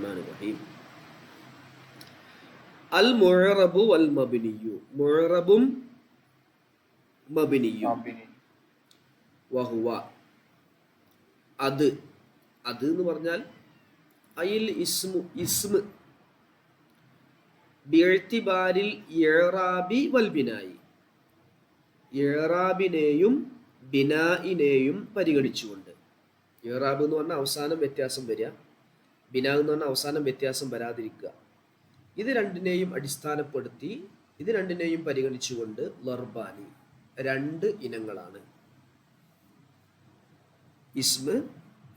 റഹ്മാനിർ റഹീം. അൽ മുഅറബു വൽ മബ്നിയു. മുഅറബും മബ്നിയും. വഹുവ അത്. അത് എന്ന് പറഞ്ഞാൽ അയിൽ ഇസ്മു ബിഇഅ്തിബാരിൽ ഇഅ്റാബി വൽ ബിനായി. ഇഅ്റാബിനെയും ബിനാഇനെയും പരിഗണിച്ചുകൊണ്ട്. ഇഅ്റാബ് എന്ന് പറഞ്ഞാൽ അവസാനം വ്യത്യാസം വരിക, ബിനാ എന്ന് പറഞ്ഞാൽ അവസാനം വ്യത്യാസം വരാതിരിക്കുക. ഇത് രണ്ടിനെയും അടിസ്ഥാനപ്പെടുത്തി, ഇത് രണ്ടിനെയും പരിഗണിച്ചുകൊണ്ട് ലർബാനി രണ്ട് ഇനങ്ങളാണ്. ഇസ്മ്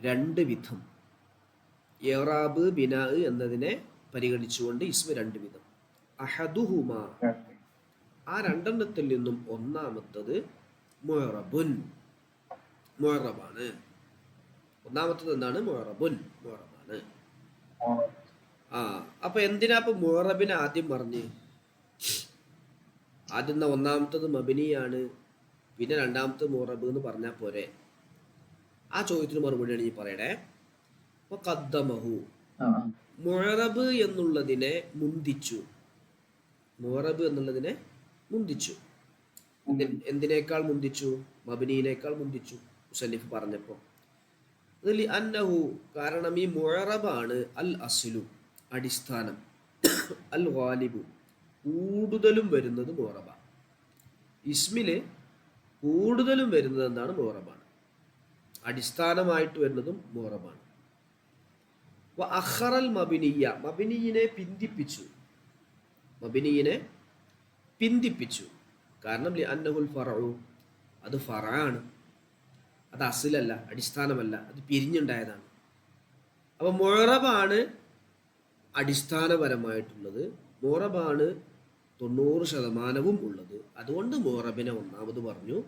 രണ്ട് വിധം. ഇഅ്റാബ് ബിനാ എന്നതിനെ പരിഗണിച്ചുകൊണ്ട് ഇസ്മ് രണ്ട് വിധം. അഹദുഹുമ, ആ രണ്ടെണ്ണത്തിൽ നിന്നും ഒന്നാമത്തത് മുഅറബുൻ, മുഅറബാണ്. ഒന്നാമത്തത് എന്താണ്? മുഅറബുൻ, മുഅറബാണ്. അപ്പൊ എന്തിനാ ഇപ്പൊ മുഅറബിനെ ആദ്യം പറഞ്ഞ്? ആദ്യം ഒന്നാമത്തത് മബനിയാണ്, പിന്നെ രണ്ടാമത്തത് മുഅറബ് എന്ന് പറഞ്ഞാൽ പോരെ? ആ ചോദ്യത്തിന് മറുപടിയാണ് ഈ പറയണേ. അപ്പൊ ഖദ്ദമഹു, മുഅറബ് എന്നുള്ളതിനെ മുന്തിച്ചു. മുഅറബ് എന്നുള്ളതിനെ മുന്തിച്ചു. എന്തിനേക്കാൾ മുന്തിച്ചു? മബനിയിനേക്കാൾ മുന്തിച്ചു മുസന്നിഫ് പറഞ്ഞപ്പോ. അന്നഹു, കാരണം ഈ മുഅറബാണ് അൽ അസ്ലു, അടിസ്ഥാനം, അൽ ഗാലിബു, കൂടുതലും വരുന്നത് മുഅറബ. ഇസ്മില് കൂടുതലും വരുന്നത് എന്താണ്? മുഅറബാണ്. അടിസ്ഥാനമായിട്ട് വരുന്നതും മുഅറബാണ്. വ അഖറൽ മബനിയ, മബനിയിനെ പിന്തിപ്പിച്ചു. മബനിയിനെ പിന്തിപ്പിച്ചു. കാരണം അന്നഹുൽ ഫറഉ, അത് ഫറആണ്, അത് അസ്ലല്ല, അടിസ്ഥാനമല്ല, അത് പിരിഞ്ഞുണ്ടായതാണ്. അപ്പൊ മുഅറബാണ് അടിസ്ഥാനപരമായിട്ടുള്ളത്, മുഅറബാണ് 90% ഉള്ളത്. അതുകൊണ്ട് മുഅറബിനെ ഒന്നാമത് പറഞ്ഞു.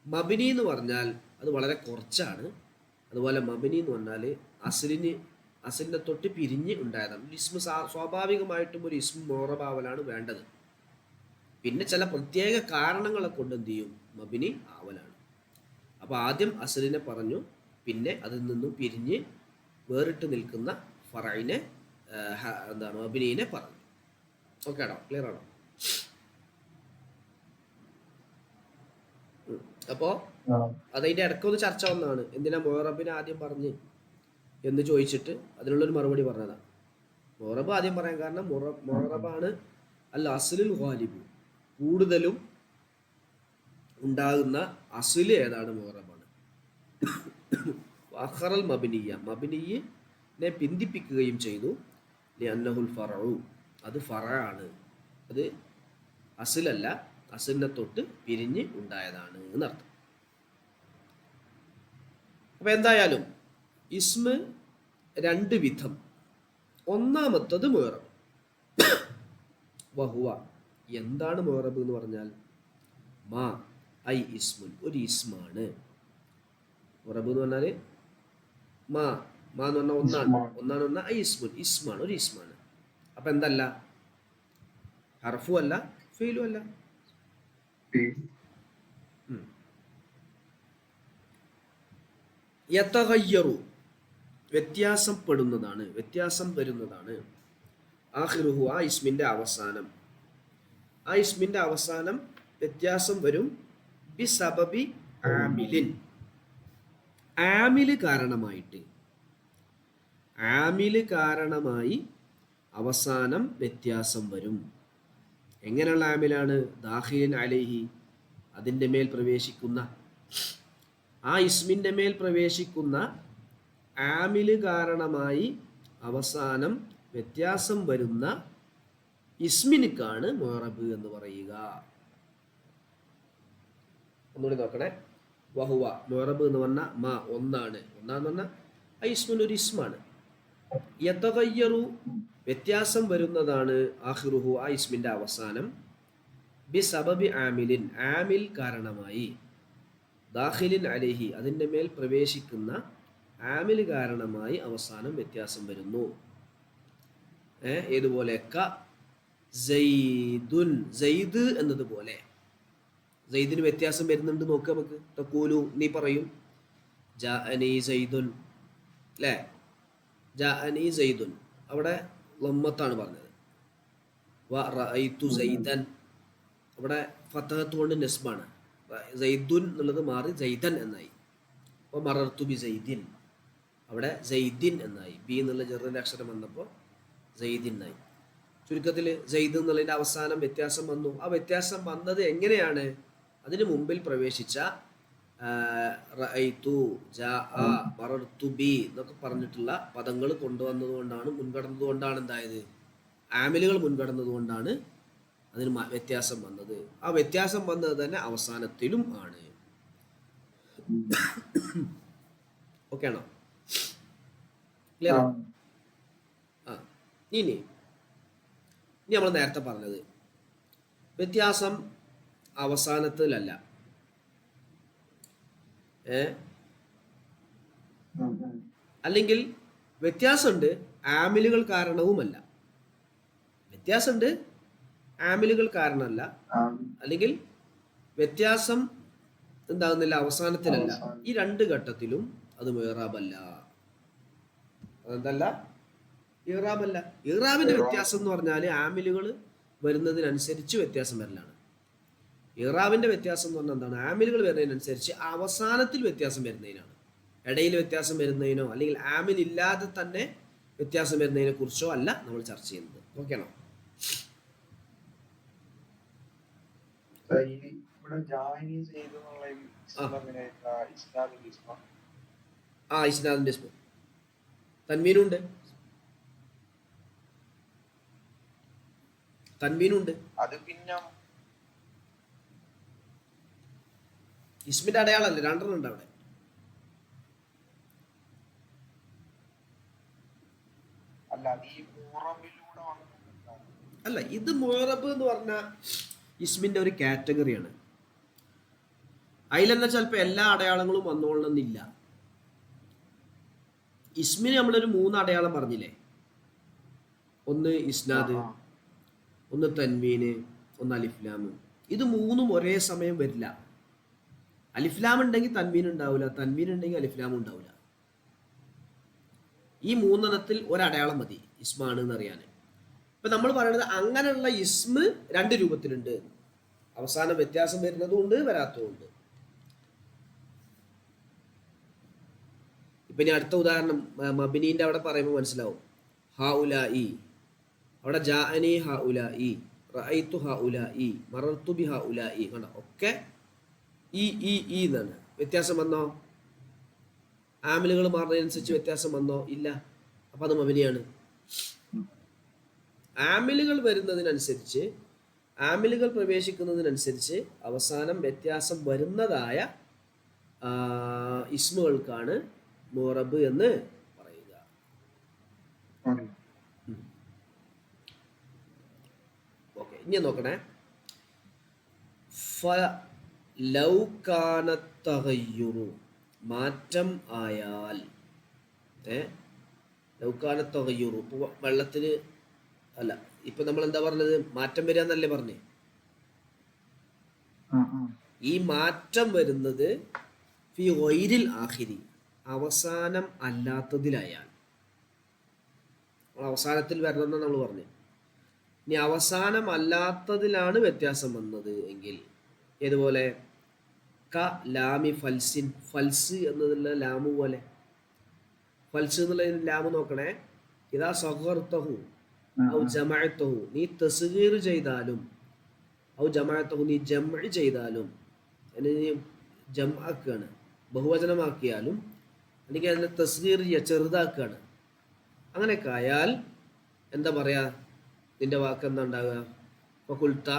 മബനി എന്ന് പറഞ്ഞാൽ അത് വളരെ കുറച്ചാണ്. അതുപോലെ മബനി എന്ന് പറഞ്ഞാൽ അസ്ലിനെ തൊട്ട് പിരിഞ്ഞ് ഉണ്ടായതാണ്. ഇസ്മ സ്വാഭാവികമായിട്ടും ഒരു ഇസ്മ മുഅറബാവലാണ് വേണ്ടത്. പിന്നെ ചില പ്രത്യേക കാരണങ്ങളെ കൊണ്ട് എന്ത് ചെയ്യും? മബനി ആവലാണ്. അപ്പോൾ ആദ്യം അസ്ലിനെ പറഞ്ഞു, പിന്നെ അതിൽ നിന്നും പിരിഞ്ഞ് വേറിട്ട് നിൽക്കുന്ന ഫറഇനെ, എന്താണ്, മബനീനെ പറഞ്ഞു. ഓക്കെ ആണോ? ക്ലിയർ ആണോ? അപ്പോൾ അതിൻ്റെ ഇടയ്ക്കൊന്ന് ചർച്ച വന്നതാണ്, എന്തിനാ മുഅറബിനെ ആദ്യം പറഞ്ഞ് എന്ന് ചോദിച്ചിട്ട് അതിനുള്ളൊരു മറുപടി പറഞ്ഞതാണ്. മുഅറബ് ആദ്യം പറയാൻ കാരണം മുഅറബാണ് അൽ അസ്ലുൽ ഗാലിബ്, കൂടുതലും ഉണ്ടാകുന്ന അസ്ല് ഏതാണ്? മുഅറബാണ്. അഖറൽ മബ്നിയ, മബ്നിയെ പിന്തിപ്പിക്കുകയും ചെയ്തു. ലിഅന്നഹുൽ ഫറഉ, അത് ഫറആണ്, അത് അസ്ലല്ല, അസ്ലിനെ തൊട്ട് പിരിഞ്ഞ് ഉണ്ടായതാണ് എന്നർത്ഥം. അപ്പൊ എന്തായാലും ഇസ്മ രണ്ട് വിധം. ഒന്നാമത്തത് മുഅറബ്. വഹുവ, എന്താണ് മുഅറബ് എന്ന് പറഞ്ഞാൽ? മാ ഐ ഇസ്മുൻ, ഒരു ഇസ്മാണ്. മുഅറബ് എന്ന് പറഞ്ഞാൽ മാ എന്ന് പറഞ്ഞാൽ ഒന്നാണ്. ഐ ഇസ്മുൻ, ഇസ്മാണ്, ഒരു ഇസ്മാണ്. അപ്പൊ എന്തല്ല? ഹർഫു അല്ല, ഫീലും അല്ല. യതഗയ്യറു, വ്യത്യാസപ്പെടുന്നതാണ്, വ്യത്യാസം വരുന്നതാണ്. ആഖിറുഹു, ആ ഇസ്മിന്റെ അവസാനം, ആ ഇസ്മിന്റെ അവസാനം വ്യത്യാസം വരും. ബിസബബി ആമിലിൻ, ആമില് കാരണമായിട്ട്. ആമില് കാരണമായി അവസാനം വ്യത്യാസം വരും. എങ്ങനെയുള്ള ആമിലാണ്? ദാഖിലിൻ അലൈഹി, അതിൻ്റെ മേൽ പ്രവേശിക്കുന്ന, ആ ഇസ്മിൻ്റെ മേൽ പ്രവേശിക്കുന്ന ആമില് കാരണമായി അവസാനം വ്യത്യാസം വരുന്ന ഇസ്മിനിക്കാണ് മുഅറബ് എന്ന് പറയുക. ഒന്നുകൂടി നോക്കണേ. വഹുവ, മുഅറബ് എന്ന് പറഞ്ഞാൽ മാ, ഒന്നാണ്. ഒന്നാന്ന് പറഞ്ഞാൽ ആ ഇസ്മിന് ഒരു ഇസ്മാണ്. യതഗയ്യറു, വ്യത്യാസം വരുന്നതാണ്. ആഖിറുഹു, ആ ഇസ്മിന്റെ അവസാനം. ബിസബബി ആമിലിൻ, ആമിൽ കാരണമായി. ദാഖിലിൻ അലൈഹി, അതിൻ്റെ മേൽ പ്രവേശിക്കുന്ന ആമിൽ കാരണമായി അവസാനം വ്യത്യാസം വരുന്നു. ഏതുപോലെ? ക സൈദുൻ, സൈദ് എന്നതുപോലെ. സൈദിന് വ്യത്യാസം വരുന്നുണ്ട്, നോക്കുക നമുക്ക്. തഖൂലു, നീ പറയും, ജാഅനി സൈദുൻ, അല്ലേ? ജാഅനി സൈദുൻ, അവിടെ ലമ്മത്താണ് പറഞ്ഞത്. വ റഅയ്തു സൈദൻ അവിടെ ഫതഹത്ത് കൊണ്ട് നെസ്ബാണ്. സൈദുൻ എന്നുള്ളത് മാറി സൈദൻ എന്നായി. അപ്പോൾ മറർത്തു ബി സൈദിൻ അവിടെ സൈദിൻ എന്നായി. ബി എന്നുള്ള ചെറിയ അക്ഷരം വന്നപ്പോൾ സൈദിൻ ആയി. ചുരുക്കത്തിൽ സൈദ് എന്നുള്ളതിൻ്റെ അവസാനം വ്യത്യാസം വന്നു. ആ വ്യത്യാസം വന്നത് എങ്ങനെയാണ്? അതിന് മുമ്പിൽ പ്രവേശിച്ച റഅയ്തു, ജാഅ, മറർത്തു ബി എന്നൊക്കെ പറഞ്ഞിട്ടുള്ള പദങ്ങൾ കൊണ്ടുവന്നത് കൊണ്ടാണ്, മുൻകടന്നത് കൊണ്ടാണ് എന്തായത്, ആമിലുകൾ മുൻകടന്നത് കൊണ്ടാണ് അതിന് വ്യത്യാസം വന്നത്. ആ വ്യത്യാസം വന്നത് തന്നെ അവസാനത്തിലും ആണ്. ഓക്കെ ആണോ? ക്ലിയർ? ആ ഇനി നമ്മൾ നേരത്തെ പറഞ്ഞത് വ്യത്യാസം അവസാനത്തിലല്ല, അല്ലെങ്കിൽ വ്യത്യാസമുണ്ട് ആമിലുകൾ കാരണവുമല്ല. വ്യത്യാസമുണ്ട് ആമിലുകൾ കാരണമല്ല, അല്ലെങ്കിൽ വ്യത്യാസം എന്താകുന്നില്ല അവസാനത്തിലല്ല. ഈ രണ്ട് ഘട്ടത്തിലും അത് ഇറാബല്ല. അതെന്തല്ല? ഇറാബല്ല. ഇറാബിന്റെ വ്യത്യാസം എന്ന് പറഞ്ഞാൽ ആമിലുകൾ വരുന്നതിനനുസരിച്ച് വ്യത്യാസം വരലാണ്. ഇറാബിന്റെ വ്യത്യാസം എന്ന് പറഞ്ഞാൽ എന്താണ്? ആമിലുകൾ വരുന്നതിനനുസരിച്ച് അവസാനത്തിൽ വ്യത്യാസം വരുന്നതിനാണ്. ഇടയിൽ വ്യത്യാസം വരുന്നതിനോ അല്ലെങ്കിൽ ആമിൽ ഇല്ലാതെ തന്നെ വ്യത്യാസം വരുന്നതിനെ കുറിച്ചോ അല്ല നമ്മൾ ചർച്ച ചെയ്യുന്നത്. ഓക്കെ ആണോ? ഇസ്നാദിന്റെ ഇസ്മ തൻവീനുണ്ട്, തൻവീനുണ്ട്. അത് പിന്നെ ഇസ്മിന്റെ അടയാളല്ലേ, രണ്ടെണ്ണം ഉണ്ട് അവിടെ. അല്ല, ഇത് മുഅറബ് എന്ന് പറഞ്ഞ ഇസ്മിന്റെ ഒരു കാറ്റഗറിയാണ്. അതിലെന്താ ചിലപ്പോൾ എല്ലാ അടയാളങ്ങളും വന്നോളണമെന്നില്ല. ഇസ്മിന് നമ്മളൊരു 3 അടയാളം പറഞ്ഞില്ലേ? ഒന്ന് ഇസ്നാദ്, ഒന്ന് തൻവീന്, ഒന്ന് അലിഫ്ലാമ്. ഇത് 3ഉം ഒരേ സമയം വരില്ല. അലിഫ്ലാം ഉണ്ടെങ്കിൽ തൻവീൻ ഉണ്ടാവില്ല, തൻവീൻ ഉണ്ടെങ്കിൽ അലിഫ്ലാം ഉണ്ടാവില്ല. ഈ 3 ഒരടയാളം മതി ഇസ്മാണ് എന്നറിയാൻ. ഇപ്പം നമ്മൾ പറയുന്നത് അങ്ങനെയുള്ള ഇസ്മ 2 രൂപത്തിലുണ്ട്. അവസാനം വ്യത്യാസം വരുന്നതുകൊണ്ട് വരാത്തതുകൊണ്ട്. ഇപ്പം ഇനി അടുത്ത ഉദാഹരണം മബിനീൻ്റെ അവിടെ പറയുമ്പോൾ മനസ്സിലാവും. ഹ ഉലാ ഇ, അവിടെ ജാഅനി ഹ ഉലാ ഇ, റഅയ്തു ഹ ഉലാ ഇ, മറർത്തു ബി ഹ ഉലാ ഇ. കണ്ടോ? ഒക്കെ ഈ എന്നാണ്. വ്യത്യാസം വന്നോ? ആമിലുകൾ മാറുന്നതിനനുസരിച്ച് വ്യത്യാസം വന്നോ? ഇല്ല. അപ്പം അത് മബനിയാണ്. ആമിലുകൾ വരുന്നതിനനുസരിച്ച്, ആമിലുകൾ പ്രവേശിക്കുന്നതിനനുസരിച്ച് അവസാനം വ്യത്യാസം വരുന്നതായ ഇസ്മുകൾക്കാണ് മുഅറബ് എന്ന് പറയുക. ഓക്കെ, ഇനി നോക്കണേ. ലൗ കാന തഗയ്യുറു, മാറ്റം ആയാൽ. ലൗ കാന തഗയ്യുറു, ഇപ്പോൾ വെള്ളത്തിന് അല്ല, ഇപ്പൊ നമ്മൾ എന്താ പറഞ്ഞത്? മാറ്റം വരിക എന്നല്ലേ പറഞ്ഞേ? ഈ മാറ്റം വരുന്നത് ഫി ഗൈരിൽ ആഖിരി, അവസാനം അല്ലാത്തതിലായാൽ. അവസാനത്തിൽ വരണമെന്നാണ് നമ്മൾ പറഞ്ഞത്. ഇനി അവസാനം അല്ലാത്തതിലാണ് വ്യത്യാസം വന്നത് എങ്കിൽ, ഏതുപോലെ? ക ലാമി ഫൽസിൻ, ഫൽസ് എന്നതിലുള്ള ലാമു പോലെ. ഫൽസ് എന്നുള്ള ലാമ് നോക്കണേ. ഇതാ സഗർതഹു ഔ ജമഅതഹു, നീ തസ്ഗീർ ചെയ്താലും, ഔ ജമഅതഹു, നീ ജംഅ ചെയ്താലും, നീ ജംഅക്കാണ് ബഹുവചനമാക്കിയാലും, അല്ലെങ്കിൽ അതിനെ തസ്ഗീർ ചെറുതാക്കുകയാണ്, അങ്ങനെയൊക്കെ ആയാൽ എന്താ പറയാ? നിന്റെ വാക്ക് എന്താ ഉണ്ടാകുക? ഫഖുൽത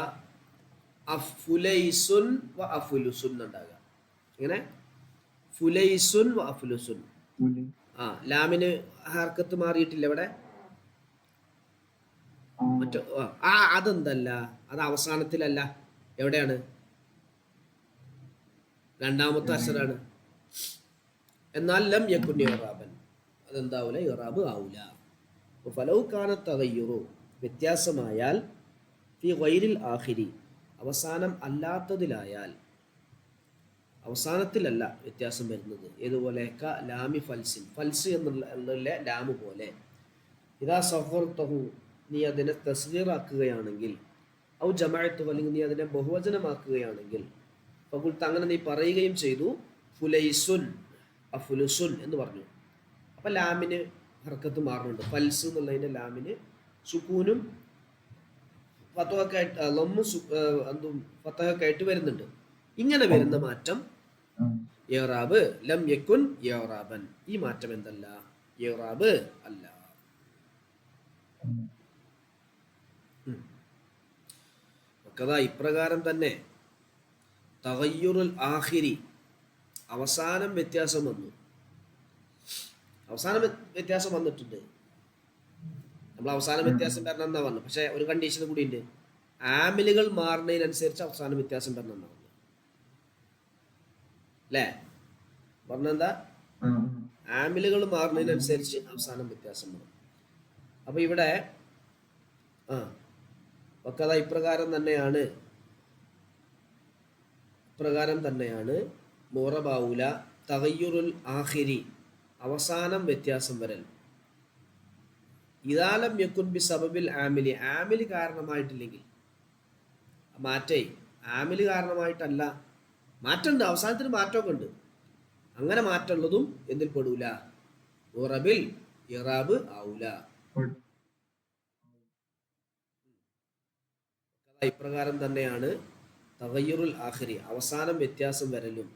അഫുലൈസുൻ വ അഫുലുസുൻ ഉണ്ടാകുക. ഇങ്ങനെ ഫുലൈസുൻ വ അഫുലുസുൻ. ലാമിന് ഹർക്കത്ത് മാറിയിട്ടില്ല ഇവിടെ. മറ്റോ അതെന്തല്ല, അത് അവസാനത്തിലല്ല. എവിടെയാണ്? രണ്ടാമത്തെ അക്ഷരാണ്. എന്നാൽ ലം യകുൻ ഇറാബൻ, അതെന്താവൂല? ഇറാബ് ആവൂല. ഫലൗ കാന തഗയ്യുറു, വ്യത്യാസമായാൽ, ഫി ഗൈരിൽ ആഖിരി, അവസാനം അല്ലാത്തതിലായാൽ, അവസാനത്തിലല്ല വ്യത്യാസം വരുന്നത്. ഏതുപോലെ? ക ലാമി ഫൽസിൻ, ഫൽസ് എന്നുള്ള ലാമ് പോലെ. ഇതാ സഹർത്തഹു, നീ അതിനെ തസ്ഗീറാക്കുകയാണെങ്കിൽ, ഔ ജമഅത്തുഹു, അല്ലെങ്കിൽ നീ അതിനെ ബഹുവചനമാക്കുകയാണെങ്കിൽ, ഫഖുൽത, അങ്ങനെ നീ പറയുകയും ചെയ്തു, ഫുലൈസുൻ, അഫുലുസുൻ എന്ന് പറഞ്ഞു. അപ്പം ലാമിന് ഹർക്കത്ത് മാറുന്നുണ്ട്. ഫൽസ് എന്നുള്ളതിൻ്റെ ലാമിന് സുക്കൂനും ഫത്തഹൊക്കെ ആയിട്ട് ലൊമ്മും എന്തും ഫത്തഹൊക്കെ ആയിട്ട് വരുന്നുണ്ട്. ഇങ്ങനെ വരുന്ന മാറ്റം ഇഅ്റാബ് ലം യകുൻ ഇഅ്റാബൻ, ഈ മാറ്റം എന്തല്ല, ഇഅ്റാബ് അല്ല. കഥ ഇപ്രകാരം തന്നെ തഗയ്യുറുൽ ആഖിരി, അവസാനം വ്യത്യാസം വന്നു. അവസാനം വ്യത്യാസം വന്നിട്ടുണ്ട്. നമ്മൾ അവസാന വ്യത്യാസം വരണം എന്നാ പറഞ്ഞു. പക്ഷെ ഒരു കണ്ടീഷൻ കൂടി ഉണ്ട്, ആമിലുകൾ മാറുന്നതിനനുസരിച്ച് അവസാന വ്യത്യാസം വരണം എന്നാ പറഞ്ഞു. അല്ലേ? പറഞ്ഞെന്താ? ആമിലുകൾ മാറുന്നതിനനുസരിച്ച് അവസാനം വ്യത്യാസം വരും. അപ്പൊ ഇവിടെ വക്കഥ ഇപ്രകാരം തന്നെയാണ് മുറബാവുല തഗയ്യുറുൽ ആഖിരി, അവസാനം വ്യത്യാസം വരൽ. ഇദാലം യകുൻ ബി സബബിൽ ആമിലി, ആമില് കാരണമായിട്ടില്ലെങ്കിൽ, മാറ്റേ ആമില് കാരണമായിട്ടല്ല, മാറ്റമുണ്ട്, അവസാനത്തിന് മാറ്റമൊക്കെ ഉണ്ട്. അങ്ങനെ മാറ്റമുള്ളതും എന്തിൽ പെടൂല, മുറബിൽ ഇറാബ് ആവൂല. ഇപ്രകാരം തന്നെയാണ് തഗയ്യുറുൽ ആഖിരി, അവസാനം വ്യത്യാസം വരലും.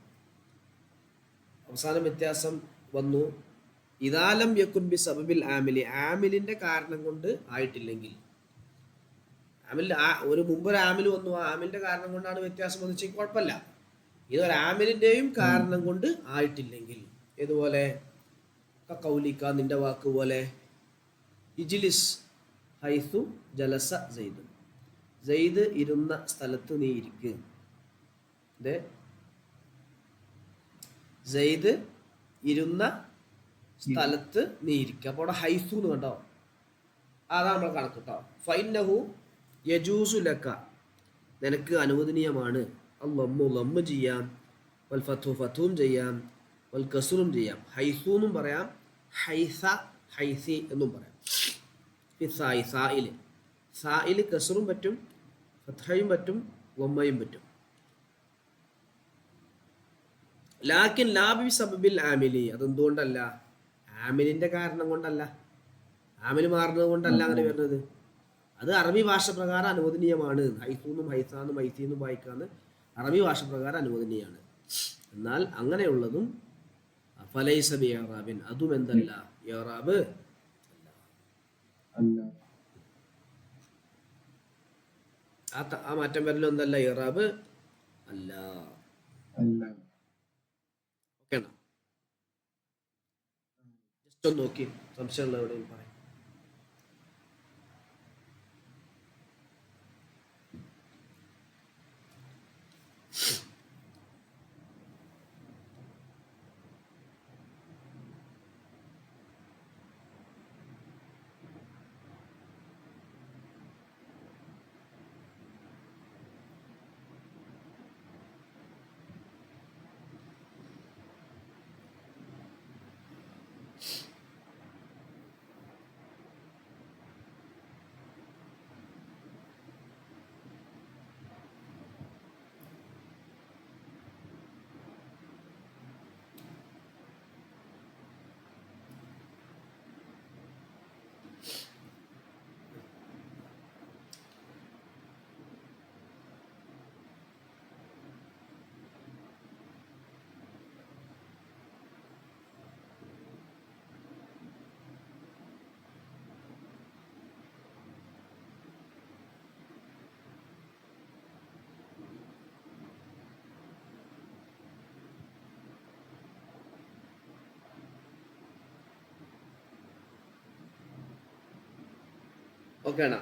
അവസാനം വ്യത്യാസം വന്നു, ഇദാലം യകുൻ ബി സബബിൽ ആമിലി, ആമിലിന്റെ കാരണം കൊണ്ട് ആയിട്ടില്ലെങ്കിൽ. ആമിൽ ഒരു മുമ്പൊരു ആമിൽ വന്നു, ആ ആമിലിന്റെ കാരണം കൊണ്ടാണ് വ്യത്യാസം വന്നിച്ചെങ്കിൽ കുഴപ്പമില്ല. ഇതൊരു ആമിലിന്റെയും കാരണം കൊണ്ട് ആയിട്ടില്ലെങ്കിൽ, ഇതുപോലെ കൗലിക്ക, നിന്റെ വാക്ക് പോലെ, ഇജ്ലിസ് ഹൈസു ജലസ സെയ്ദ്, സെയ്ദ് ഇരുന്ന സ്ഥലത്ത് നീ ഇരിക്കുക. സെയ്ദ് ഇരുന്ന സ്ഥലത്ത് നീ ഇരിക്കുക. അപ്പോൾ അവിടെ ഹൈസു എന്ന് കണ്ടോ, അതാണ് നമ്മൾ കണക്ക് കേട്ടോ. ഫൈനഹു യജൂസു ലക്ക, നിനക്ക് അനുവദനീയമാണ്, അല്ലമ്മു ലമ്മ് ചെയ്യാം, വൽ ഫത്തു ഫത്തും ചെയ്യാം, വൽ കസുറും ചെയ്യാം. ഹൈസു എന്നും പറയാം, ഹൈസ ഹൈസി എന്നും പറയാം. സായില് കസുറും പറ്റും, ഫത്ഹയും പറ്റും, വമ്മയും പറ്റും. ലാക്കിൻ ലാബി സബബിൽ ആമിലി, അതെന്തുകൊണ്ടല്ല, ആമിലിന്റെ കാരണം കൊണ്ടല്ല, ആമിൽ മാറുന്നത് കൊണ്ടല്ല അങ്ങനെ വരുന്നത്. അത് അറബി ഭാഷ പ്രകാരം അനുവദനീയമാണ്. ഹൈസൂന്നും ഹൈസാന്നും ഹൈസീന്നും വായിക്കാന്ന് അറബി ഭാഷ പ്രകാരം അനുവദനീയമാണ്. എന്നാൽ അങ്ങനെയുള്ളതും ഫലൈസ ബി ഇഅ്റാബിൻ, അതും എന്തല്ല, ഇഅ്റാബ് അല്ല. ആ മാറ്റം വരലും എന്തല്ല, ഇഅ്റാബ് അല്ല. ഓക്കെ, ജസ്റ്റ് ഒന്ന് നോക്കി, സംശയമുള്ള എവിടെയും പറയാം. ഓക്കെ ആണോ?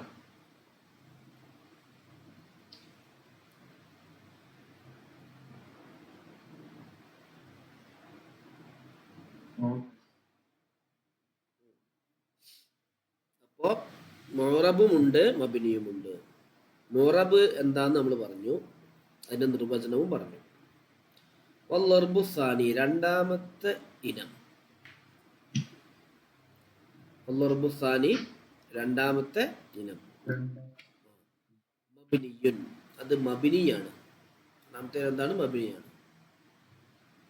അപ്പോൾ മുറബുമുണ്ട്, മബിനിയുമുണ്ട്. മുറബ് എന്താന്ന് നമ്മൾ പറഞ്ഞു, അതിന്റെ നിർവചനവും പറഞ്ഞു. വല്ലർബു സാനി, രണ്ടാമത്തെ ഇനം. അല്ലറുബുസാനി രണ്ടാമത്തെ ഇനം മബിനിയുൻ, അത് മബിനിയാണ്. രണ്ടാമത്തെ എന്താണ്? മബിനിയാണ്.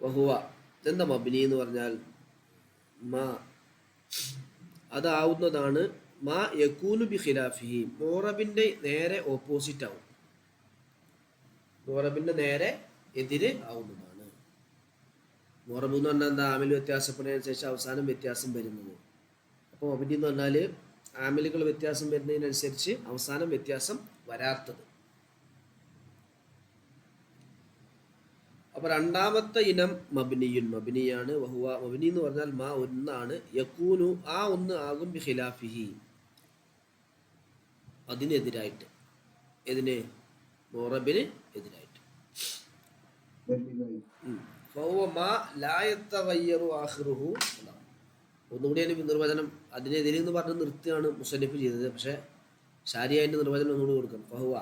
വഹുവ, എന്താ മബിനി എന്ന് പറഞ്ഞാൽ? മാ, അതാവുന്നതാണ്. മാ യകൂനു ബി ഖിലാഫിഹി, മോറബിന്റെ നേരെ ഓപ്പോസിറ്റ് ആവും, മോറബിന്റെ നേരെ എതിര് ആവുന്നതാണ്. മോറബ് എന്ന് പറഞ്ഞാൽ എന്താ? ആമിൽ വ്യത്യാസപ്പെടുന്നതിനനുസരിച്ച് അവസാനം വ്യത്യാസം വരുന്നത്. അപ്പോൾ മബിനി എന്ന് പറഞ്ഞാൽ ആമിലുകൾ വ്യത്യാസം വരുന്നതിനനുസരിച്ച് അവസാനം വ്യത്യാസം വരാത്തത്. അപ്പൊ രണ്ടാമത്തെ ഇനം മബിനിയുൻ, മബിനിയാണ്. വഹുവ, മബിനി എന്ന് പറഞ്ഞാൽ മാ, ഒന്നാണ്. യകൂനു, ആ ഒന്ന് ആകും. ബി ഖിലാഫിഹി, അതിനെതിരായിട്ട്. ഇതിന് മോറബിന് എതിരായിട്ട്. ഫഹുവ മാ ലാ യതഗയ്യറു ആഖിറുഹു. ഒന്നുകൂടി അതിന് നിർവചനം, അതിനെതിരെ എന്ന് പറഞ്ഞ് നിർത്തിയാണ് മുസന്നിഫ് ചെയ്തത്. പക്ഷെ ശാരിയായിട്ട് നിർവചനം ഒന്നുകൂടി കൊടുക്കണം. ഫഹുവ,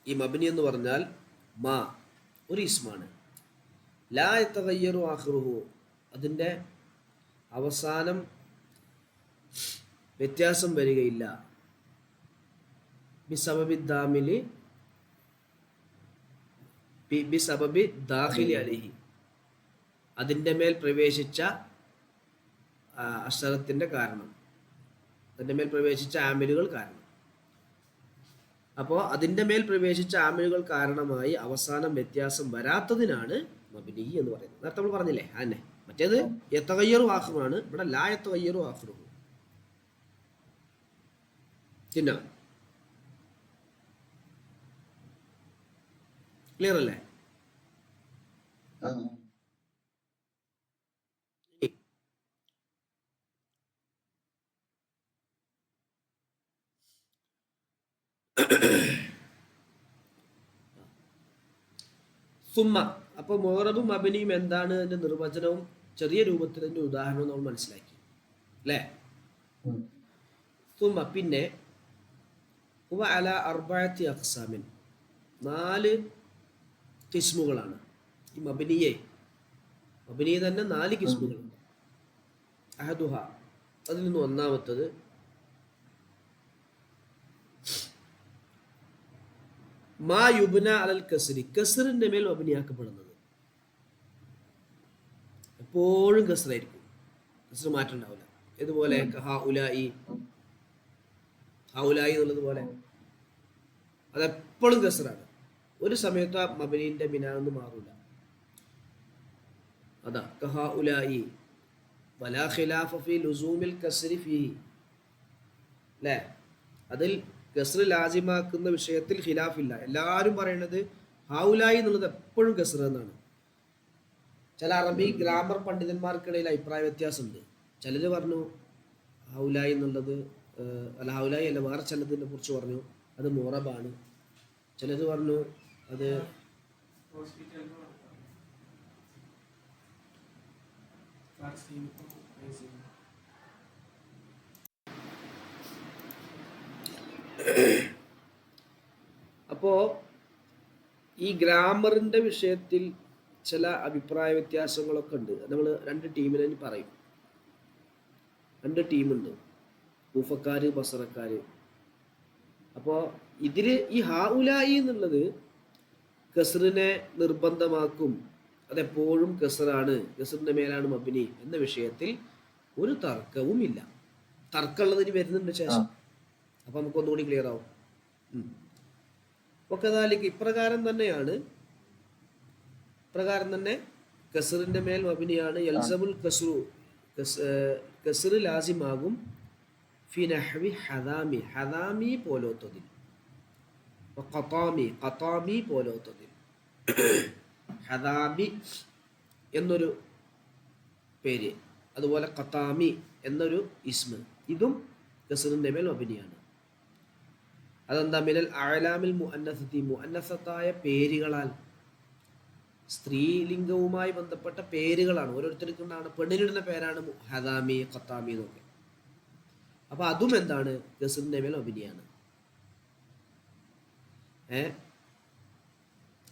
ഈ മബിനി എന്ന് പറഞ്ഞാൽ മാ ഒരു ഇസ്മാണ്. ലാ യതഗയ്യറു ആഖിറുഹു, അതിൻ്റെ അവസാനം വ്യത്യാസം വരികയില്ല. ബിസബബി ദാമിലി, ബിസബബി ദാഖിലി അലൈഹി, അതിൻ്റെ മേൽ പ്രവേശിച്ച അക്ഷരത്തിൻ്റെ കാരണം, അതിൻ്റെ മേൽ പ്രവേശിച്ച ആമിലുകൾ കാരണം. അപ്പോൾ അതിൻ്റെ മേൽ പ്രവേശിച്ച ആമിലുകൾ കാരണമായി അവസാനം വ്യത്യാസം വരാത്തതിനാണ് മബിനി എന്ന് പറയുന്നത്. നേരത്തെ നമ്മൾ പറഞ്ഞില്ലേ അതന്നെ. മറ്റേത് യതഗയ്യറു ആഖിറുമാണ്, ഇവിടെ ലാ യതഗയ്യറു ആഖിറുഹു. പിന്നെ ക്ലിയർ അല്ലേ? സുമ്മ, അപ്പോൾ മുഅറബും മബനിയും എന്താണ് അതിന്റെ നിർവചനവും ചെറിയ രൂപത്തിൽ അതിന്റെ ഉദാഹരണവും നമ്മൾ മനസ്സിലാക്കി അല്ലേ? സുമ്മ, പിന്നെ ഹുവ അലാ അർബഅത്തി അഖ്സാമിൻ, 4 കിസ്മുകളാണ്. ഈ മബനിയെ തന്നെ 4 കിസ്മുകളുണ്ട്. അഹദുഹ, അതിൽ നിന്ന് ഒന്നാമത്തത് മാ യുബ്ന അലൽ കസ്രി, കസ്റിന്റെ മേൽ മബനിയാക്കപ്പെടുന്നത്. എപ്പോഴും കസ്റായിരിക്കും, കസ്ർ മാറ്റം ഉണ്ടാവില്ല. ഇതുപോലെ ഹഉലായി, ഹഉലായി എന്നുള്ളത് പോലെ അതെപ്പോഴും കസ്റാണ്. ഒരു സമയത്ത് ആ മബനീന്റെ ബിനാന്ന് മാറൂല. അതാ കഹഉലായി വലാ ഖിലാഫ ഫീ ലുസൂമിൽ കസ്രി ഫീഹി, അല്ലേ? അതിൽ കസ്ർ ലാസിമാക്കുന്ന വിഷയത്തിൽ ഖിലാഫില്ല. എല്ലാവരും പറയുന്നത് ഹൗലായി എന്നുള്ളത് എപ്പോഴും കസ്ർ എന്നാണ്. ചില അറബി ഗ്രാമർ പണ്ഡിതന്മാർക്കിടയിൽ അഭിപ്രായ വ്യത്യാസമുണ്ട്. ചിലർ പറഞ്ഞു ഹൗലായി എന്നുള്ളത് അല്ല, ഹൗലായി അല്ല, വേറെ ചിലതിനെ കുറിച്ച് പറഞ്ഞു അത് മുറബാണ്. ചിലർ പറഞ്ഞു അത് അപ്പോ ഈ ഗ്രാമറിന്റെ വിഷയത്തിൽ ചില അഭിപ്രായ വ്യത്യാസങ്ങളൊക്കെ ഉണ്ട്. നമ്മൾ 2 ടീമിനെ പറയും. 2 ടീമുണ്ട്, കൂഫക്കാര് ബസറക്കാര്. അപ്പോൾ ഇതില് ഈ ഹഉലായി എന്നുള്ളത് കസ്റിനെ നിർബന്ധമാക്കും, അതെപ്പോഴും കസ്റാണ്, കസ്റിന്റെ മേലാണ് മബ്നി എന്ന വിഷയത്തിൽ ഒരു തർക്കവും ഇല്ല. തർക്കമുള്ളതിന് വരുന്നുണ്ട് ശേഷം, അപ്പൊ നമുക്ക് ഒന്നുകൂടി ക്ലിയർ ആവും. ഒക്കതാലിക്ക് ഇപ്രകാരം തന്നെ കസ്റിന്റെ മേൽ മബ്നിയാണ്. യൽസമുൽ കസ്റു, കസ്ർ ലാസിമാകും. ഫി നഹ്വി ഹദാമി, ഹദാമി പോലോത്തതിൽ. ഖതാമി പോലോത്തതിൽ. ഹദാമി എന്നൊരു പേര്, അതുപോലെ ഖതാമി എന്നൊരു ഇസ്മ, ഇതും കസ്റിന്റെ മേൽ മബ്നിയാണ്. അതെന്താ? മിനൽ അഅലാമിൽ മുഅന്നസതി, മുഅന്നസത്തായ പേരുകളാൽ, സ്ത്രീലിംഗവുമായി ബന്ധപ്പെട്ട പേരുകളാണ്. ഓരോരുത്തർക്കുണ്ടാണ്, പെണ്ണിനിടുന്ന പേരാണ് ഹദാമി, ഖത്താമി എന്നൊക്കെ. അപ്പൊ അതും എന്താണ്? കസ്റിന്റെ മേൽ മബ്നിയാണ്.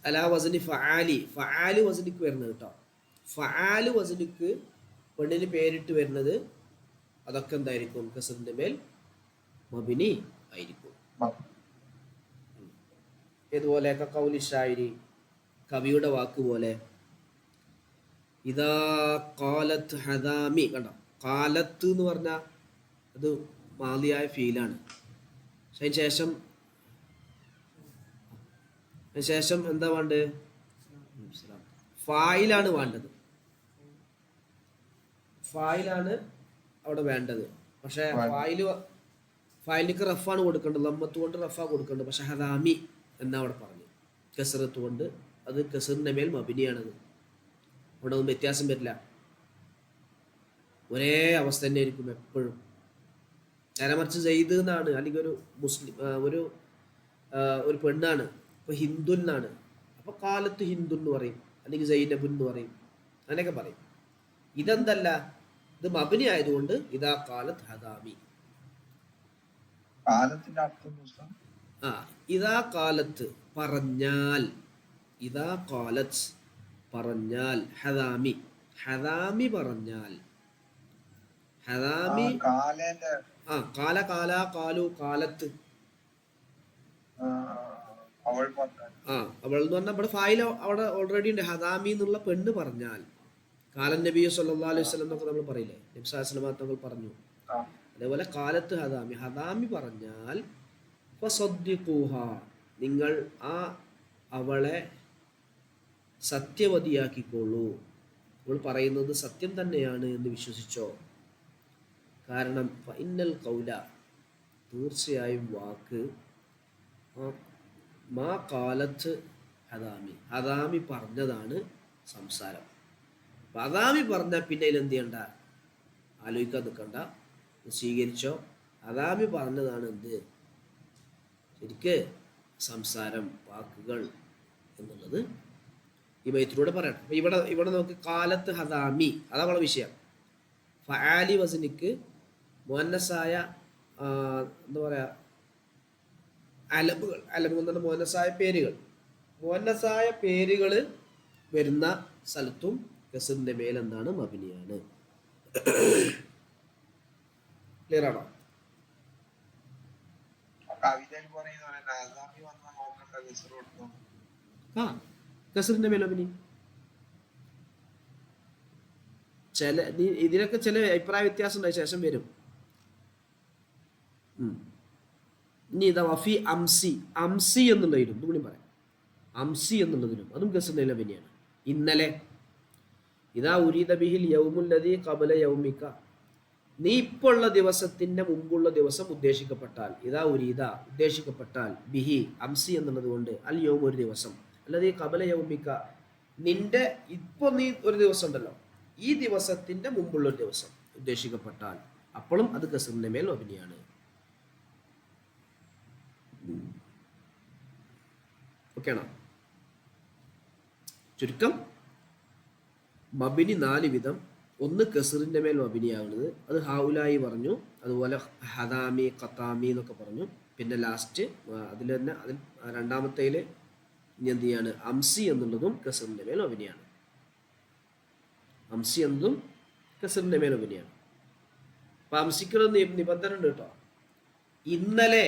അലാ വസ്നി ഫആലി, ഫആല് വസ്നിക്ക് വരുന്നത് കേട്ടോ. ഫആല് വസ്നിക്ക് പെണ്ണിന് പേരിട്ട് വരുന്നത് അതൊക്കെ എന്തായിരിക്കും? കസറിന്റെ മേൽ മബിനി ആയിരിക്കും. ഇതുപോലെ കൗലി ഷായിരി, കവിയുടെ വാക്ക് പോലെ, ഇതാ കാലത്ത് ഹദാമി, കണ്ടോ, കാലത്ത് എന്ന് പറഞ്ഞാൽ അത് മാലിയായ ഫീലാണ്. അതിന് ശേഷം എന്താ വേണ്ടത്? ഫായിലാണ് വേണ്ടത്. ഫായിലാണ് അവിടെ വേണ്ടത്. പക്ഷെ ഫായിലിക്ക് റഫാണ് കൊടുക്കേണ്ടത്, ലമ്മത്ത് കൊണ്ട് റഫാ കൊടുക്കേണ്ടത്. പക്ഷെ ഹദാമി എന്നാ അവിടെ പറഞ്ഞു, കസറത്ത് കൊണ്ട്. അത് കസറിന്റെ മേൽ മബിനിയാണത്. അവിടെ ഒന്നും വ്യത്യാസം വരില്ല, ഒരേ അവസ്ഥ തന്നെ ആയിരിക്കും എപ്പോഴും. നേരെ മറിച്ച് സെയ്ദ് എന്നാണ്, അല്ലെങ്കിൽ ഒരു മുസ്ലിം ഒരു പെണ്ണാണ്, ഇപ്പൊ ഹിന്ദു എന്നാണ്, അപ്പൊ കാലത്ത് ഹിന്ദു എന്ന് പറയും, അല്ലെങ്കിൽ സൈനബ് എന്ന് പറയും, അങ്ങനെയൊക്കെ പറയും. ഇതെന്തല്ല, ഇത് മബിനി ആയതുകൊണ്ട് ഇതാ കാലത്ത് ഹദാമി. ഇതാ കാലത്ത് പറഞ്ഞാൽ, ഇതാ കാലത്ത് പറഞ്ഞാൽ, ഹദാമി ഹദാമി പറഞ്ഞാൽ, ഹദാമി കാല കാല കാലു കാലത്ത്. അവൾ എന്ന് പറഞ്ഞാൽ ഇവിടെ ഫായിൽ അവിടെ ഓൾറെഡി ഉണ്ട്. ഹദാമി എന്നുള്ള പെണ്ണ് പറഞ്ഞാൽ, കാലൻ നബി സല്ലല്ലാഹു അലൈഹി വസല്ലം എന്നൊക്കെ നമ്മൾ പറയില്ലേ, നബി സല്ലല്ലാഹു അലൈഹി വസല്ലം തങ്ങൾ പറഞ്ഞു. അതേപോലെ കാലത്ത് ഹദാമി, ഹദാമി പറഞ്ഞാൽ ഫസദ്ദിഖൂഹ, നിങ്ങൾ അവളെ സത്യവതിയാക്കിക്കോളൂ, അവൾ പറയുന്നത് സത്യം തന്നെയാണ് എന്ന് വിശ്വസിച്ചോ. കാരണം ഫഇന്നൽ ഖൗല, തീർച്ചയായും വാക്ക്, മാ കാലത്ത് ഹദാമി, ഹദാമി പറഞ്ഞതാണ് സംസാരം. അപ്പം ഹദാമി പറഞ്ഞാൽ പിന്നെ അതിലെന്ത് ചെയ്യണ്ട, ആലോചിക്കാൻ നിൽക്കണ്ട, സ്വീകരിച്ചോ. ഹദാമി പറഞ്ഞതാണ് എന്ത്, ശരിക്ക് സംസാരം, വാക്കുകൾ എന്നുള്ളത് ഈ ബൈത്തിലൂടെ പറയണം. അപ്പം ഇവിടെ നമുക്ക് കാലത്ത് ഹദാമി, അതാ നമ്മളെ വിഷയം. ഫആലി വസനിക്ക് മുഅന്നസായ എന്താ പറയുക, അലബുകൾ, അലബ് എന്നാണ് മുഅന്നസായ പേരുകൾ. മുഅന്നസായ പേരുകൾ വരുന്ന സ്ഥലത്തും കസറിന്റെ മേൽ എന്താണ്, മബിനിയാണ്. ക്ലിയർ ആണോ? കസറിന്റെ മേൽ മബിനി. ഇതിനൊക്കെ ചില അഭിപ്രായ വ്യത്യാസം ഉണ്ടായ ശേഷം വരും. ഇനി ഇതാ വഫി അംസി, അംസി എന്നുള്ളതിലും ഇതുകൂടി പറയാം, അംസി എന്നുള്ളതിലും അതും കസറിന്റെ മബിനിയാണ്. ഇന്നലെ, ഇതാ ഉരീദ ബിഹിൽ യൗമുല്ലദീ ഖബല യൗമിക, നീ ഇപ്പോൾ ഉള്ള ദിവസത്തിന്റെ മുമ്പുള്ള ദിവസം ഉദ്ദേശിക്കപ്പെട്ടാൽ, ഇതാ ഉരീദ ഉദ്ദേശിക്കപ്പെട്ടാൽ, ബിഹി അംസി എന്നുള്ളത് കൊണ്ട്, അൽ യൗം ഒരു ദിവസം, അല്ലദീ ഖബല യൗമിക നിന്റെ ഇപ്പോൾ നീ ഒരു ദിവസം ഉണ്ടല്ലോ, ഈ ദിവസത്തിന്റെ മുമ്പുള്ള ഒരു ദിവസം ഉദ്ദേശിക്കപ്പെട്ടാൽ അപ്പോഴും അത് കസറിന്റെ മേൽ മബിനിയാണ്. ഓക്കെ ആണോ? ചുരുക്കം മബിനി 4 വിധം. ഒന്ന് കസറിന്റെ മേൽ മബിനിയാകുന്നത്, അത് ഹൗലായി പറഞ്ഞു, അതുപോലെ ഹദാമി ഖത്താമി എന്നൊക്കെ പറഞ്ഞു. പിന്നെ ലാസ്റ്റ് അതിൽ തന്നെ, അതിൽ രണ്ടാമത്തേൽ ഇനി എന്ത് ചെയ്യാണ്, അംസി എന്നുള്ളതും കസറിന്റെ മേൽ മബിനിയാണ്. അംസി എന്നതും കസറിന്റെ മേൽ മബിനിയാണ്. അപ്പൊ അംസിക്കുള്ള നിബന്ധന ഉണ്ട് കേട്ടോ. ഇന്നലെ,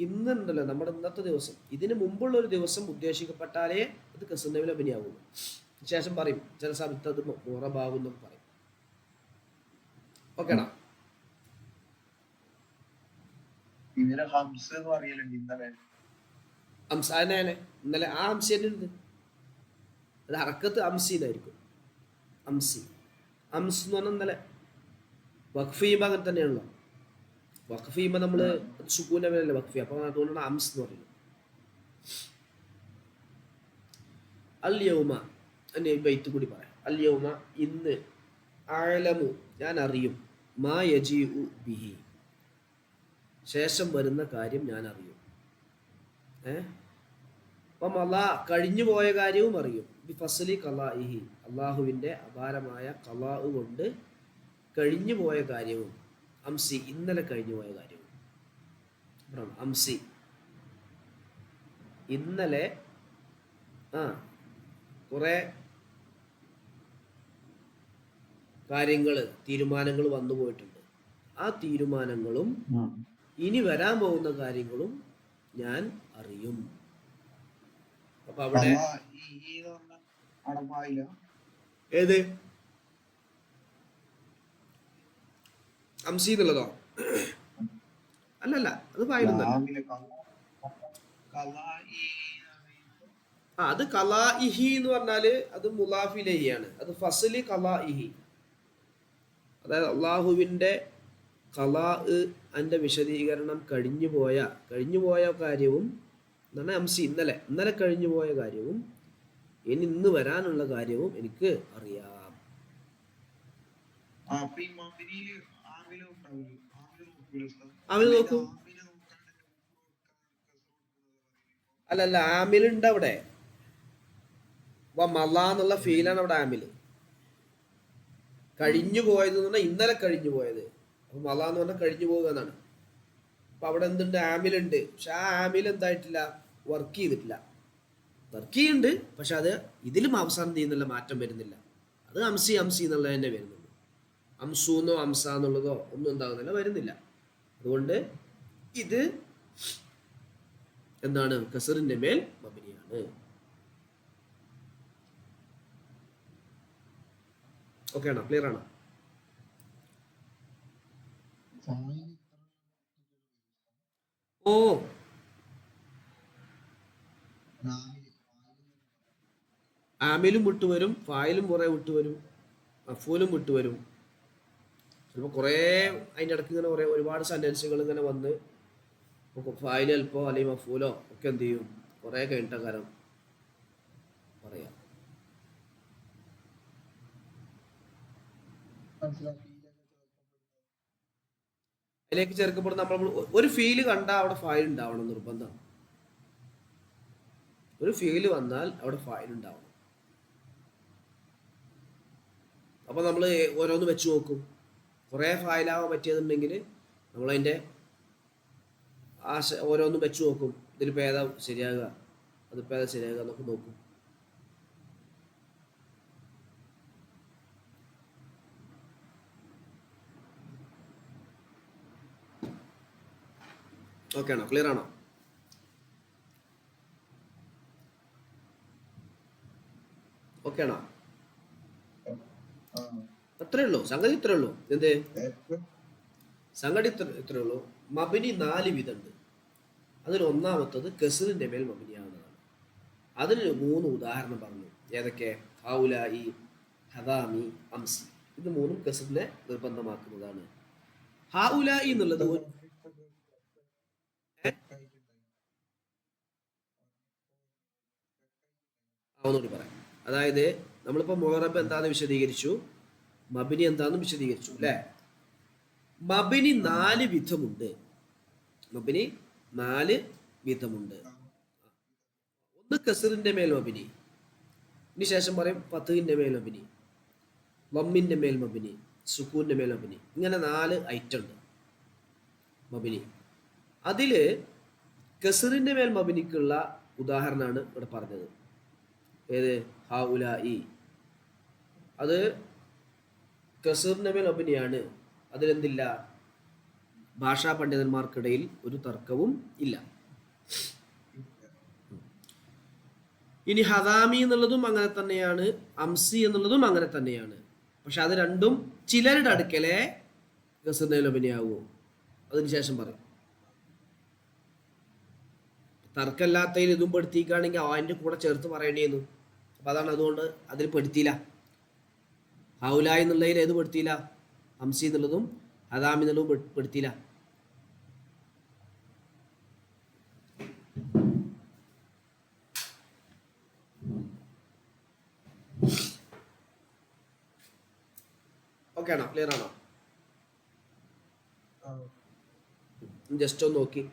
ഇന്ന് ഉണ്ടല്ലോ നമ്മുടെ ഇന്നത്തെ ദിവസം, ഇതിന് മുമ്പുള്ള ഒരു ദിവസം ഉദ്ദേശിക്കപ്പെട്ടാലേ അത് കസറിന്റെ മേൽ മബിനിയാകുള്ളൂ. ശേഷം പറയും ചില സമയത്ത് അത് മുറബാകും എന്നൊക്കെ പറയും. ഓക്കേടാ? ഇന്നലെ ആ അംസി തന്നെ ഉണ്ട്. അത് ഹറക്കത്ത് അംസിന്നായിരിക്കും. അംസി, അംസ് എന്ന് പറഞ്ഞാൽ ഇന്നലെ. വഖഫ് ചെയ്യുമ്പോൾ അങ്ങനെ തന്നെയാണല്ലോ. വഖഫ് ചെയ്യുമ്പോൾ നമ്മള് സുക്കൂന്റെ മേലല്ലേ വഖഫ് ചെയ്യുക, അപ്പൊ അതുകൊണ്ടാണ് അംസ് എന്ന് പറയുന്നത്. അൽ യൗമ, ബൈത്ത് കൂടി പറയാം. അൽ യൗമ ഇന്ന്, അഅലമു ഞാൻ അറിയും, മാ യജീഉ ബിഹി ശേഷം വരുന്ന കാര്യം ഞാൻ അറിയും. അപ്പം കഴിഞ്ഞു പോയ കാര്യവും അറിയും. ബി ഫസ്ലി ഖലാഇഹി അള്ളാഹുവിൻ്റെ അപാരമായ ഖലാ കൊണ്ട് കഴിഞ്ഞു പോയ കാര്യവും. അംസി ഇന്നലെ കഴിഞ്ഞു പോയ കാര്യവും. അംസി ഇന്നലെ കുറെ കാര്യങ്ങൾ, തീരുമാനങ്ങൾ വന്നു പോയിട്ടുണ്ട്. ആ തീരുമാനങ്ങളും ഇനി വരാൻ പോകുന്ന കാര്യങ്ങളും ഞാൻ അറിയും. അപ്പൊ അവിടെ ഏത് അംസി എന്നുള്ളതോ? അല്ലല്ല, അത് ഫായിലൊന്നല്ല. അത് കലാഇഹി എന്ന് പറഞ്ഞാല് അത് മുലാഫിലഹിയാണ്. അത് ഫസലി കലാഇഹി, അതായത് അള്ളാഹുവിൻ്റെ കലാ അതിൻ്റെ വിശദീകരണം കഴിഞ്ഞുപോയ കാര്യവും എന്നാണ് അംസി. ഇന്നലെ കഴിഞ്ഞുപോയ കാര്യവും ഇനി ഇന്ന് വരാനുള്ള കാര്യവും എനിക്ക് അറിയാം. അവന് നോക്കും. അല്ലല്ല, ആമിലുണ്ട് അവിടെ. മല എന്നുള്ള ഫീലാണ് അവിടെ ആമില്. കഴിഞ്ഞു പോയത് എന്ന് പറഞ്ഞാൽ ഇന്നലെ കഴിഞ്ഞു പോയത്. അപ്പൊ മല എന്ന് പറഞ്ഞാൽ കഴിഞ്ഞു പോകുക എന്നാണ്. അപ്പൊ അവിടെ എന്തുണ്ട്? ആമിലുണ്ട്. പക്ഷെ ആ ആമിൽ എന്തായിട്ടില്ല? വർക്ക് ചെയ്തിട്ടില്ല. വർക്ക് ചെയ്യുന്നുണ്ട്, പക്ഷെ അത് ഇതിലും അവസാനം ചെയ്യുന്നില്ല, മാറ്റം വരുന്നില്ല. അത് അംസി എന്നുള്ള തന്നെ വരുന്നുള്ളൂ. അംസൂന്നോ അംസ എന്നുള്ളതോ ഒന്നും എന്താകുന്നില്ല, വരുന്നില്ല. അതുകൊണ്ട് ഇത് എന്താണ്? കസറിന്റെ മേൽ മബനിയാണ്. ഓക്കെ ആണോ? ക്ലിയർ ആണോ? ഓ, ആമിലും വിട്ടുവരും, ഫായിലും കുറെ വിട്ടുവരും, മഫൂലും വിട്ടുവരും. ചിലപ്പോൾ കുറേ അതിൻ്റെ ഇടയ്ക്ക് ഇങ്ങനെ കുറേ ഒരുപാട് സെൻറ്റൻസുകൾ ഇങ്ങനെ വന്ന് ഫായിൽ ചിലപ്പോ അല്ലെങ്കിൽ മഫൂലോ ഒക്കെ എന്ത് ചെയ്യും, കുറേ കഴിഞ്ഞിട്ട കാലം പറയാം. അതിലേക്ക് ചേർക്കപ്പെടുന്ന നമ്മൾ ഒരു ഫീല് കണ്ടാൽ അവിടെ ഫായിൽ ഉണ്ടാവണം, നിർബന്ധമാണ്. ഒരു ഫീല് വന്നാൽ അവിടെ ഫായിൽ ഉണ്ടാവണം. അപ്പൊ നമ്മൾ ഓരോന്ന് വെച്ച് നോക്കും. കുറേ ഫായിലാവാൻ പറ്റിയതുണ്ടെങ്കിൽ നമ്മളതിൻ്റെ ഓരോന്നും വെച്ച് നോക്കും. ഇതിലിപ്പോൾ ഏതാ ശരിയാകുക, അതിപ്പോൾ ഏതാ ശരിയാകുക എന്നൊക്കെ നോക്കും. ഓക്കെ ആണോ? ക്ലിയർ ആണോ? ഓക്കെ ആണോ? അത്രേ ഉള്ളൂ സംഗതി, ഇത്രേ ഉള്ളൂ. എന്ത് സംഗതി? ഇത്രേ ഉള്ളൂ. മബിനി 4 വിധമുണ്ട്. അതിൽ ഒന്നാമത്തത് കസറിന്റെ മേൽ മബിനിയാവുന്നതാണ്. അതിന് 3 ഉദാഹരണം പറഞ്ഞു. ഏതൊക്കെ? ഹൗലായി, ഹദാമി, അംസി. ഇത് 3 കസറിനെ നിർബന്ധമാക്കുന്നതാണ്. ഹൗലായി എന്നുള്ളത് ഒന്നുകൂടി പറയാം. അതായത് നമ്മളിപ്പോ മുഅറബ് എന്താന്ന് വിശദീകരിച്ചു, മബിനി എന്താന്ന് വിശദീകരിച്ചു അല്ലെ? മബിനി 4 വിധമുണ്ട്. മബിനി 4 വിധമുണ്ട്. ഒന്ന് കസറിന്റെ മേൽ മബിനി, ഇനി ശേഷം പറയും ഫത്ഹിന്റെ മേൽ മബിനി, വമ്മിന്റെ മേൽ മബിനി, സുക്കൂന്റെ മേൽ മബിനി. ഇങ്ങനെ 4 ഐറ്റം ഉണ്ട് മബിനി. അതില് കസറിന്റെ മേൽ മബിനിക്കുള്ള ഉദാഹരണമാണ് ഇവിടെ പറഞ്ഞത്. ഏത്? ഹൗലായി. അത് കസറിന്റെ മേൽ മബിനിയാണ്. അതിലെന്തില്ല? ഭാഷാ പണ്ഡിതന്മാർക്കിടയിൽ ഒരു തർക്കവും ഇല്ല. ഇനി ഹദാമി എന്നുള്ളതും അങ്ങനെ തന്നെയാണ്, അംസി എന്നുള്ളതും അങ്ങനെ തന്നെയാണ്. പക്ഷെ അത് രണ്ടും ചിലരുടെ അടുക്കലേ കസറിന്റെ മേൽ മബിനിയാവൂ. അതിനുശേഷം പറയും. തർക്കമില്ലാത്തതിൽ ഇതും പെടുത്തിക്കുകയാണെങ്കിൽ അതിൻ്റെ കൂടെ ചേർത്ത് പറയേണ്ടിയിരുന്നു. അപ്പം അതാണ്, അതുകൊണ്ട് അതിൽ പെടുത്തിയില്ല. ഹൗലായി എന്നുള്ളതിൽ ഏത് പെടുത്തിയില്ല? ഹംസി എന്നുള്ളതും ഹദാമി എന്നുള്ളതും പെടുത്തിയില്ല. ഓക്കെ ആണോ? ക്ലിയർ ആണോ? ജസ്റ്റ് ഒന്ന് നോക്കി.